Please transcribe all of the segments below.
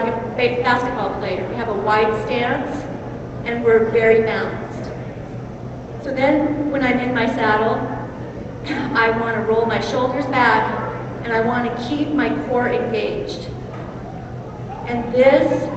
like a basketball player. We have a wide stance, and we're very balanced. So then, when I'm in my saddle, I want to roll my shoulders back, and I want to keep my core engaged. And this,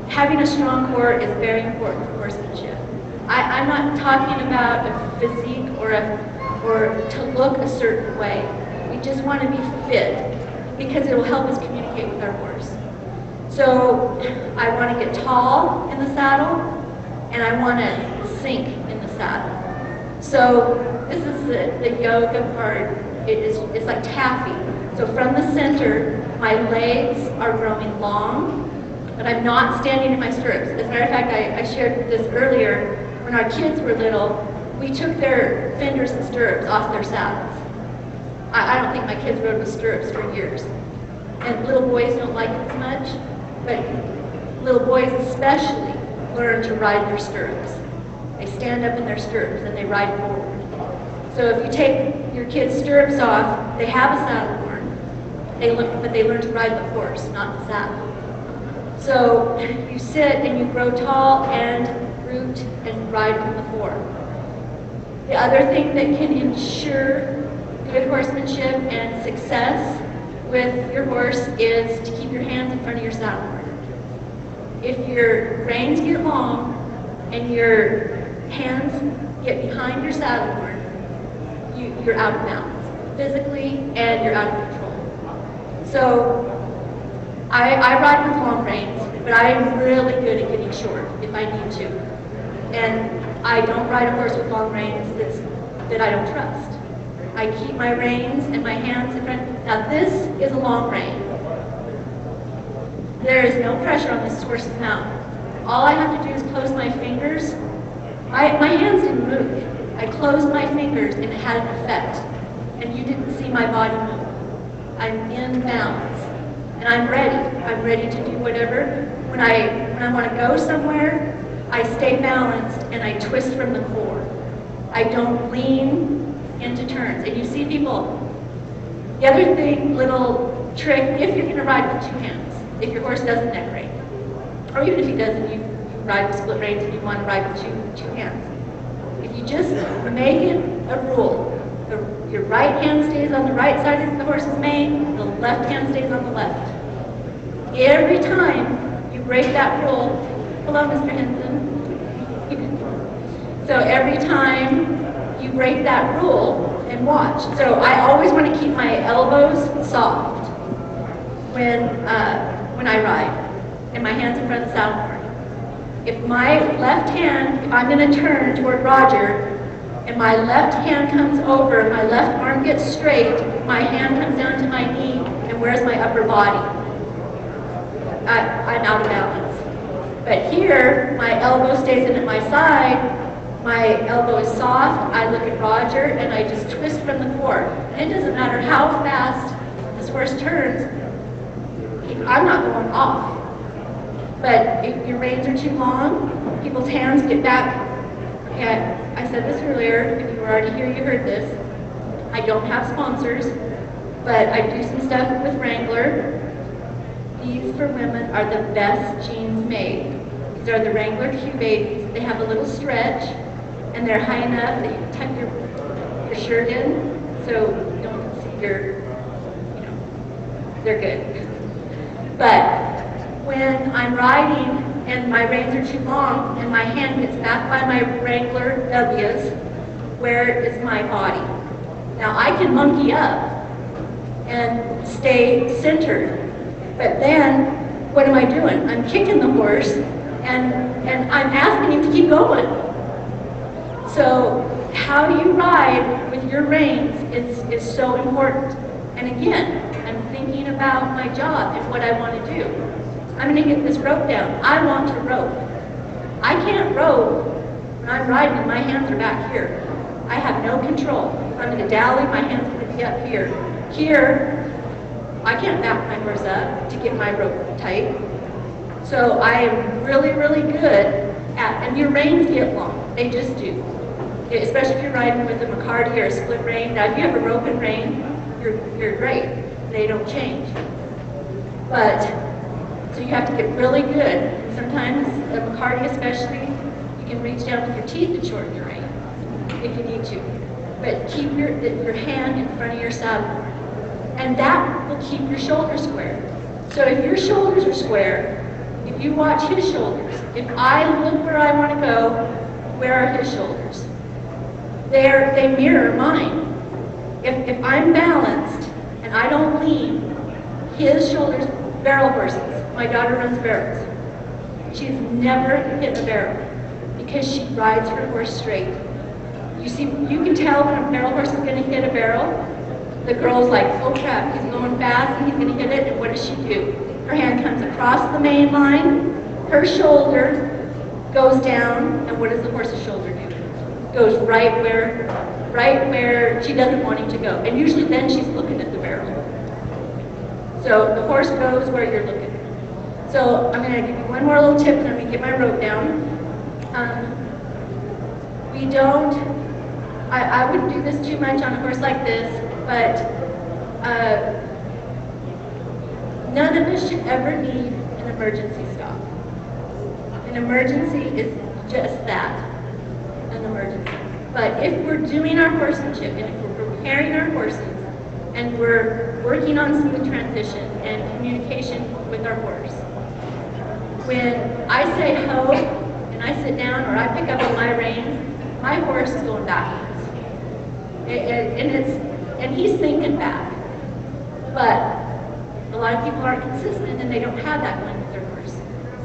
having a strong core is very important for horsemanship. I'm not talking about a physique or to look a certain way. We just want to be fit because it will help us communicate with our horse. So I want to get tall in the saddle, and I want to sink in the saddle. So this is the yoga part. It's like taffy. So from the center, my legs are growing long, but I'm not standing in my stirrups. As a matter of fact, I shared this earlier. When our kids were little, we took their fenders and stirrups off their saddles. I don't think my kids rode with stirrups for years. And little boys don't like it as much, but little boys especially learn to ride their stirrups. They stand up in their stirrups and they ride forward. So if you take your kids' stirrups off, they have a saddle horn, but they learn to ride the horse, not the saddle. So you sit and you grow tall and root and ride from the fore. The other thing that can ensure good horsemanship and success with your horse is to keep your hands in front of your saddle horn. If your reins get long and your hands get behind your saddle horn, you're out of balance, physically, and you're out of control. So I ride with long reins, but I'm really good at getting short if I need to. And I don't ride a horse with long reins that I don't trust. I keep my reins and my hands in front. Now this is a long rein. There is no pressure on this horse's mouth. All I have to do is close my fingers. My hands didn't move. I closed my fingers and it had an effect. And you didn't see my body move. I'm in balance. And I'm ready. I'm ready to do whatever. When I want to go somewhere, I stay balanced and I twist from the core. I don't lean into turns. And you see people, the other thing, little trick, if you're going to ride with two hands, if your horse doesn't neck rein, or even if he doesn't, you ride with split reins and you want to ride with two hands. If you just make it a rule, your right hand stays on the right side of the horse's mane, the left hand stays on the left. Every time you break that rule, hello, Mr. Henson. So every time you break that rule, and watch. So I always want to keep my elbows soft when I ride, and my hands in front of the saddle horn. If my left hand, if I'm going to turn toward Roger, and my left hand comes over, my left arm gets straight, my hand comes down to my knee, and where's my upper body? I'm out of balance. But here, my elbow stays in at my side, my elbow is soft, I look at Roger, and I just twist from the core. And it doesn't matter how fast this horse turns, I'm not going off. But if your reins are too long, people's hands get back. And I said this earlier, if you were already here, you heard this. I don't have sponsors, but I do some stuff with Wrangler. These for women are the best jeans made. These are the Wrangler Q babies. They have a little stretch, and they're high enough that you can tuck your shirt in, so you don't see your, they're good. But when I'm riding and my reins are too long and my hand gets back by my Wrangler W's, where is my body? Now I can monkey up and stay centered, but then what am I doing? I'm kicking the horse and I'm asking him to keep going. So how you ride with your reins is so important. And again, I'm thinking about my job and what I want to do. I'm going to get this rope down. I want to rope. I can't rope when I'm riding and my hands are back here. I have no control. If I'm going to dally, my hands are going to be up here. Here, I can't back my horse up to get my rope tight. So I am really, really good at, and your reins get long. They just do. Especially if you're riding with a McCarty or a split rein. Now if you have a rope and rein, you're great. They don't change. But, so So you have to get really good. Sometimes, a McCarty especially, you can reach down with your teeth and shorten your rein if you need to. But keep your hand in front of your saddle. And that will keep your shoulders square. So if your shoulders are square, if you watch his shoulders, if I look where I want to go, where are his shoulders? They mirror mine. If I'm balanced and I don't lean, his shoulders, barrel horses. My daughter runs barrels. She's never hit a barrel because she rides her horse straight. You can tell when a barrel horse is going to hit a barrel. The girl's like, oh crap, he's going fast and he's going to hit it, and what does she do? Her hand comes across the main line, her shoulder goes down, and what does the horse's shoulder do? Goes right where she doesn't want him to go. And usually then she's looking at the barrel. So the horse goes where you're looking. So I'm going to give you one more little tip and then we get my rope down. I wouldn't do this too much on a horse like this, but none of us should ever need an emergency stop. An emergency is just that, an emergency. But if we're doing our horsemanship and if we're preparing our horses and we're working on smooth transition and communication with our horse, when I say ho and I sit down or I pick up on my reins, my horse is going backwards. And he's thinking back. But a lot of people aren't consistent and they don't have that going with their horse.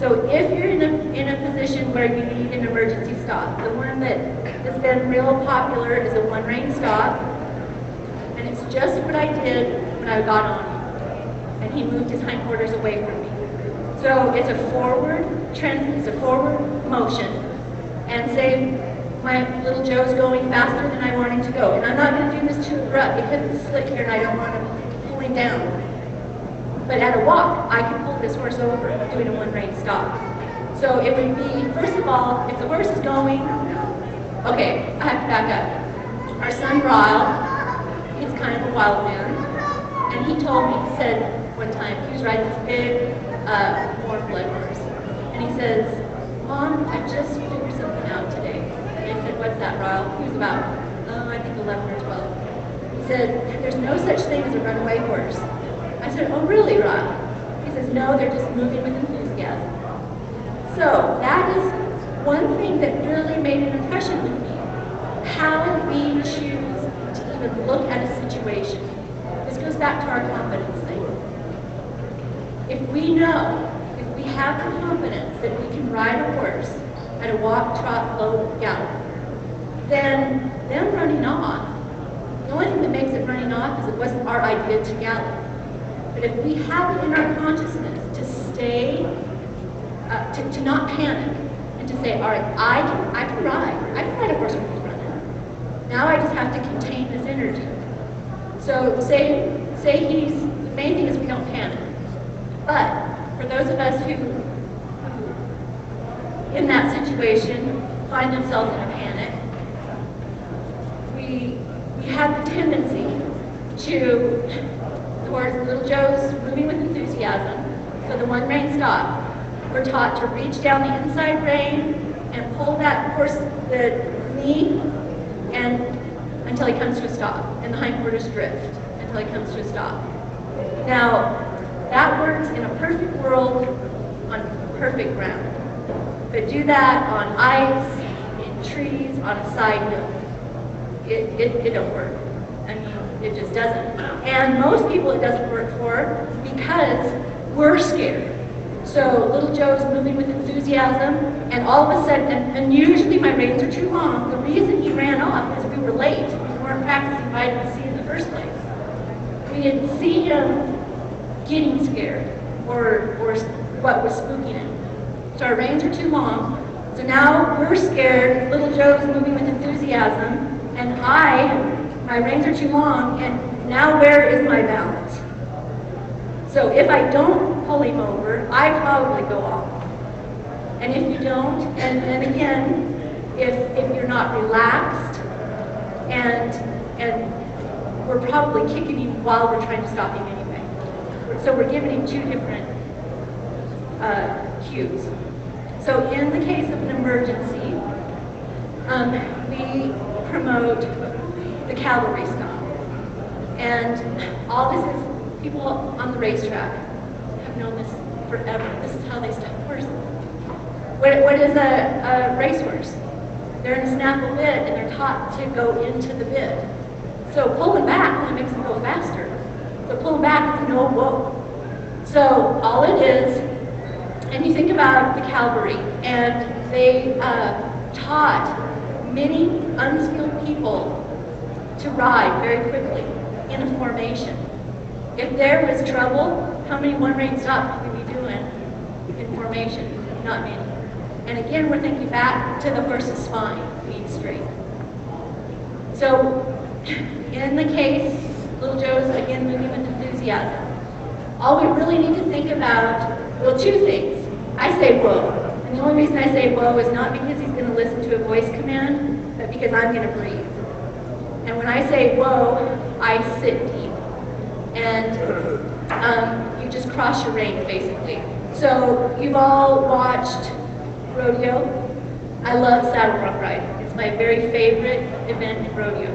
So if you're in a position where you need an emergency stop, the one that has been real popular is a one-rein stop. And it's just what I did when I got on him. And he moved his hindquarters away from me. So it's a forward motion. And say my little Joe's going faster than I want him to go. And I'm not going to do this too abrupt because it's slick here and I don't want to pull him down. But at a walk, I can pull this horse over doing a one-rein stop. So it would be, first of all, if the horse is going, okay, I have to back up. Our son Ryle, he's kind of a wild man. And he told me, he said one time, he was riding this big, warm blood horse. And he says, Mom, I just figured something out today. And I said, what's that, Ryle? He was about, I think 11 or 12. He said, there's no such thing as a runaway horse. I said, oh really, Ryle? He says, no, they're just moving with enthusiasm. So that is one thing that really made an impression with me. How we choose to even look at a situation. This goes back to our confidence thing. If we know, if we have the confidence that we can ride a horse at a walk, trot, lope, gallop, then them running off, the only thing that makes it running off is it wasn't our idea to gallop. But if we have it in our consciousness to stay, to not panic, and to say, all right, I can ride a horse when he's running. Now I just have to contain this energy. So say the main thing is we don't panic. But for those of us who in that situation find themselves in a panic, we have the tendency to, towards little Joe's moving with enthusiasm, so the one rein stop. We're taught to reach down the inside rein and pull that horse, the knee, and until he comes to a stop, and the hindquarters drift until he comes to a stop. Now, that works in a perfect world on perfect ground. But do that on ice, in trees, on a side hill. It don't work. I mean, it just doesn't. And most people it doesn't work for because we're scared. So little Joe's moving with enthusiasm, and all of a sudden, and usually my reins are too long. The reason he ran off is we were late. We weren't practicing vitamin C in the first place. We didn't see him getting scared or what was spooking him. So our reins are too long. So now we're scared. Little Joe's moving with enthusiasm, and my reins are too long, and now where is my balance? So if I don't pull him over, I probably go off. And if you don't, and again, if you're not relaxed, and we're probably kicking him while we're trying to stop him anyway. So we're giving him two different cues. So in the case of an emergency, we promote the cavalry stop. And all this is, people on the racetrack have known this forever. This is how they stop horses. What is a racehorse? They're in a snaffle bit and they're taught to go into the bit. So pulling back only makes them go faster. So pulling back is no whoa. So all it is, and you think about the cavalry, and they taught many unskilled people to ride very quickly in a formation. If there was trouble, how many one-rein stops would we be doing in formation? Not many. And again, we're thinking back to the horse's spine being straight. So in the case, Little Joe's, again, moving with enthusiasm. All we really need to think about, well, two things. I say whoa. And the only reason I say whoa is not because he's going to listen to a voice command, but because I'm going to breathe. And when I say whoa, I sit deep. And you just cross your rein, basically. So you've all watched rodeo. I love saddle bronc riding. It's my very favorite event in rodeo.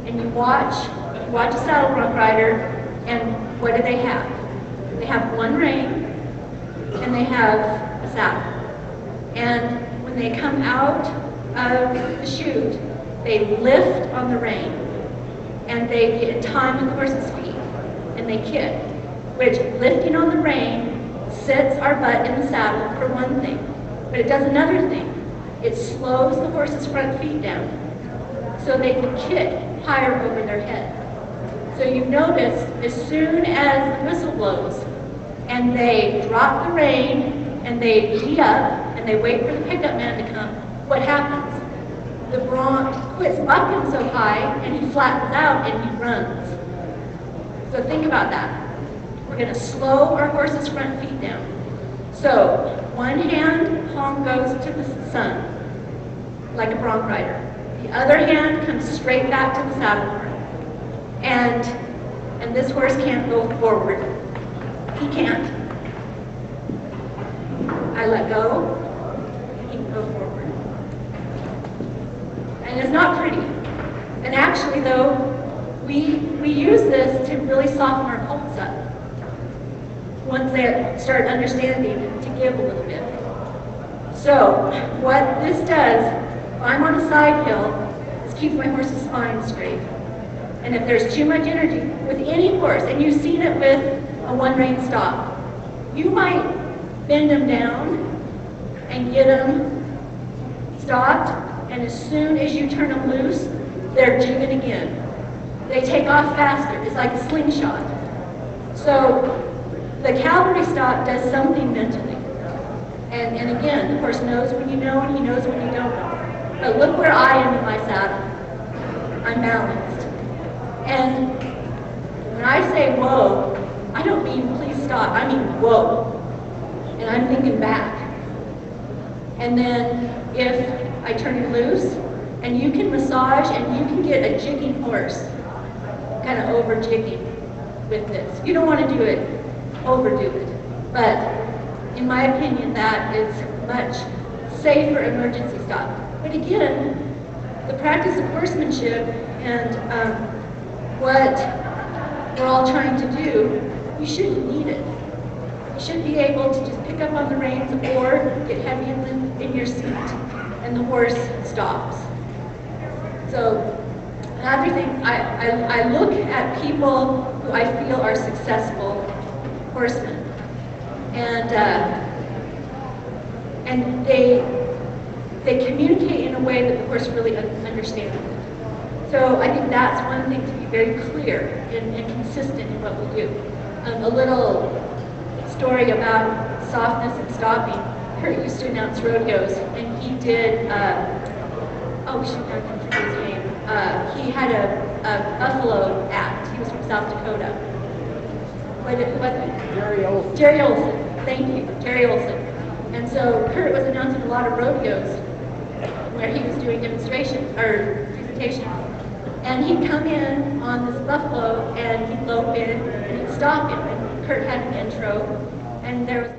And you watch a saddle bronc rider, and what do they have? They have one rein, and they have a saddle. And when they come out of the chute, they lift on the rein, and they get in time with the horse's feet, and they kick, which lifting on the rein sets our butt in the saddle for one thing, but it does another thing. It slows the horse's front feet down, so they can kick higher over their head. So you notice, as soon as the whistle blows, and they drop the rein, and they gee up, and they wait for the pickup man to come, what happens? The bronc quits bucking so high, and he flattens out, and he runs. So think about that. We're going to slow our horse's front feet down. So one hand, palm goes to the sun, like a bronc rider. The other hand comes straight back to the saddle horn. And this horse can't go forward. He can't. I let go, he can go forward. And it's not pretty. And actually though, we use this to really soften our colts up. Once they start understanding to give a little bit. So what this does, if I'm on a side hill, is keeps my horse's spine straight. And if there's too much energy with any horse, and you've seen it with a one-rein stop, you might bend them down and get them stopped, and as soon as you turn them loose, they're jigging again. They take off faster. It's like a slingshot. So the cavalry stop does something mentally. And again, the horse knows when you know and he knows when you don't know. But look where I am in my saddle. I'm balanced. And when I say whoa, I don't mean please stop. I mean whoa. And I'm thinking back. And then if I turn it loose, and you can massage and you can get a jigging horse, kind of over jigging with this. You don't want to do it, overdo it. But in my opinion, that is much safer emergency stop. But again, the practice of horsemanship and what we're all trying to do, you shouldn't need it. You should be able to just pick up on the reins or get heavy in your seat, and the horse stops. So another thing, I look at people who I feel are successful horsemen, and they communicate in a way that the horse really understands it. So I think that's one thing to be very clear and consistent in what we do. A little story about softness and stopping. Kurt used to announce rodeos, and he did, oh shoot, I can't forget his name. He had a buffalo act. He was from South Dakota. What was it? Jerry Olson. Jerry Olson. Thank you, Jerry Olson. And so Kurt was announcing a lot of rodeos where he was doing demonstrations or presentations. And he'd come in on this buffalo and he'd lope in and he'd stop him. And Kurt had an intro, and there was